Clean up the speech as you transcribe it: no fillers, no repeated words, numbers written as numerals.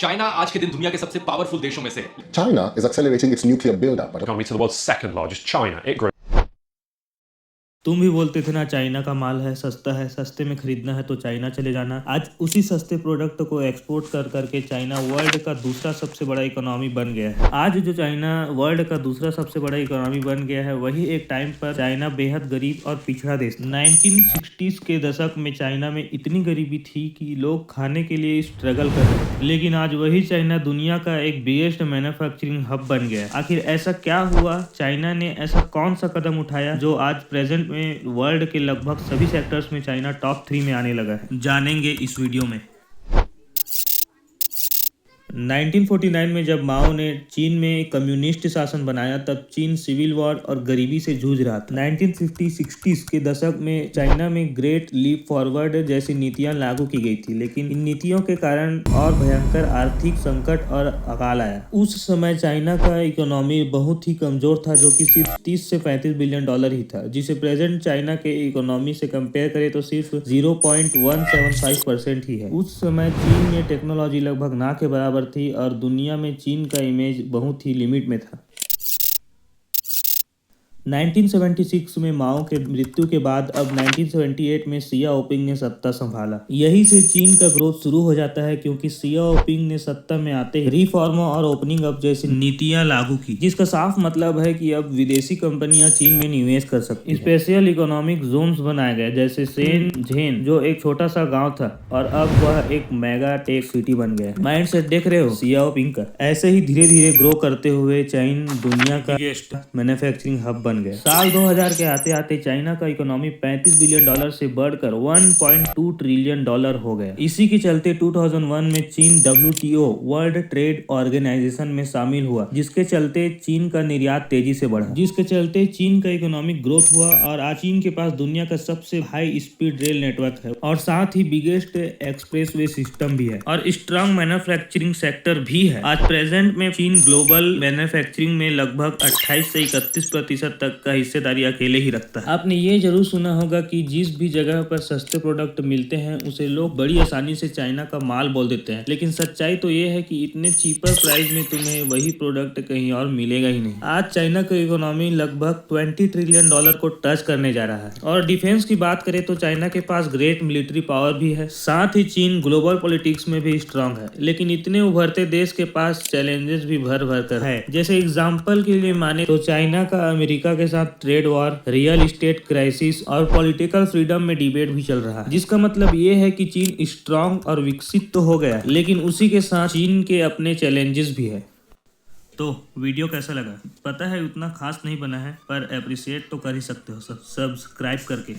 China आज के दिन दुनिया के सबसे पावरफुल देशों में से है। China is accelerating its nuclear buildup. economy to the world's second largest, China. It grew तुम भी बोलते थे ना चाइना का माल है, सस्ते में खरीदना है तो चाइना चले जाना। आज उसी सस्ते प्रोडक्ट को एक्सपोर्ट कर करके चाइना वर्ल्ड का दूसरा सबसे बड़ा इकोनॉमी बन गया है। आज जो चाइना वर्ल्ड का दूसरा सबसे बड़ा इकोनॉमी बन गया है, वही एक टाइम पर चाइना बेहद गरीब और पिछड़ा देश। 1960s के दशक में चाइना में इतनी गरीबी थी कि लोग खाने के लिए स्ट्रगल कर रहे थे, लेकिन आज वही चाइना दुनिया का एक बिगेस्ट मैन्युफैक्चरिंग हब बन गया है। आखिर ऐसा क्या हुआ? चाइना ने ऐसा कौन सा कदम उठाया जो आज प्रेजेंट में वर्ल्ड के लगभग सभी सेक्टर्स में चाइना टॉप 3 में आने लगा है? जानेंगे इस वीडियो में। 1949 में जब माओ ने चीन में कम्युनिस्ट शासन बनाया, तब चीन सिविल वॉर और गरीबी से जूझ रहा था। 1950-60s के दशक में चाइना में ग्रेट लीप फॉरवर्ड जैसी नीतियां लागू की गई थी, लेकिन इन नीतियों के कारण और भयंकर आर्थिक संकट और अकाल आया। उस समय चाइना का इकोनॉमी बहुत ही कमजोर था, जो कि सिर्फ 30 से 35 बिलियन डॉलर ही था, जिसे प्रेजेंट चाइना के इकोनॉमी से कंपेयर करें तो सिर्फ 0.175% ही है। उस समय चीन में टेक्नोलॉजी लगभग ना के बराबर थी और दुनिया में चीन का इमेज बहुत ही लिमिट में था। 1976 में माओ के मृत्यु के बाद अब 1978 में सिया ओपिंग ने सत्ता संभाला। यही से चीन का ग्रोथ शुरू हो जाता है, क्योंकि सिया ओपिंग ने सत्ता में आते ही रिफॉर्मो और ओपनिंग अप जैसी नीतियां लागू की, जिसका साफ मतलब है कि अब विदेशी कंपनियां चीन में निवेश कर सकती हैं। स्पेशल इकोनॉमिक जोन्स बनाए गए, जैसे शेनझेन जो एक छोटा सा गाँव था और अब वह एक मेगा टेक सिटी बन गया। माइंड सेट देख रहे हो सिया ओपिंग का? ऐसे ही धीरे धीरे ग्रो करते हुए चीन दुनिया का मैन्युफैक्चरिंग हब बन गया। साल 2000 के आते आते चाइना का इकोनॉमी 35 बिलियन डॉलर से बढ़कर 1.2 ट्रिलियन डॉलर हो गया। इसी के चलते 2001 में चीन WTO वर्ल्ड ट्रेड ऑर्गेनाइजेशन में शामिल हुआ, जिसके चलते चीन का निर्यात तेजी से बढ़ा, जिसके चलते चीन का इकोनॉमिक ग्रोथ हुआ और आज चीन के पास दुनिया का सबसे हाई स्पीड रेल नेटवर्क है और साथ ही बिगेस्ट एक्सप्रेसवे सिस्टम भी है और स्ट्रॉन्ग मैन्युफैक्चरिंग सेक्टर भी है। आज प्रेजेंट में चीन ग्लोबल मैन्युफैक्चरिंग में लगभग 28 से 31% तक का हिस्सेदारी अकेले ही रखता है। आपने ये जरूर सुना होगा कि जिस भी जगह पर सस्ते प्रोडक्ट मिलते हैं उसे लोग बड़ी आसानी से चाइना का माल बोल देते हैं, लेकिन सच्चाई तो ये है कि इतने चीपर प्राइस में तुम्हें वही प्रोडक्ट कहीं और मिलेगा ही नहीं। आज चाइना की इकोनॉमी लगभग 20 ट्रिलियन डॉलर को टच करने जा रहा है और डिफेंस की बात करें तो चाइना के पास ग्रेट मिलिट्री पावर भी है। साथ ही चीन ग्लोबल पॉलिटिक्स में भी स्ट्रांग है, लेकिन इतने उभरते देश के पास चैलेंजेस भी भर भर कर है। जैसे एग्जाम्पल के लिए माने तो चाइना का अमेरिका के साथ trade war, real estate crisis और पॉलिटिकल फ्रीडम में डिबेट भी चल रहा है, जिसका मतलब ये है कि चीन स्ट्रांग और विकसित तो हो गया, लेकिन उसी के साथ चीन के अपने चैलेंजेस भी है। तो वीडियो कैसा लगा? पता है उतना खास नहीं बना है, पर अप्रिशिएट तो कर ही सकते हो सब्सक्राइब करके।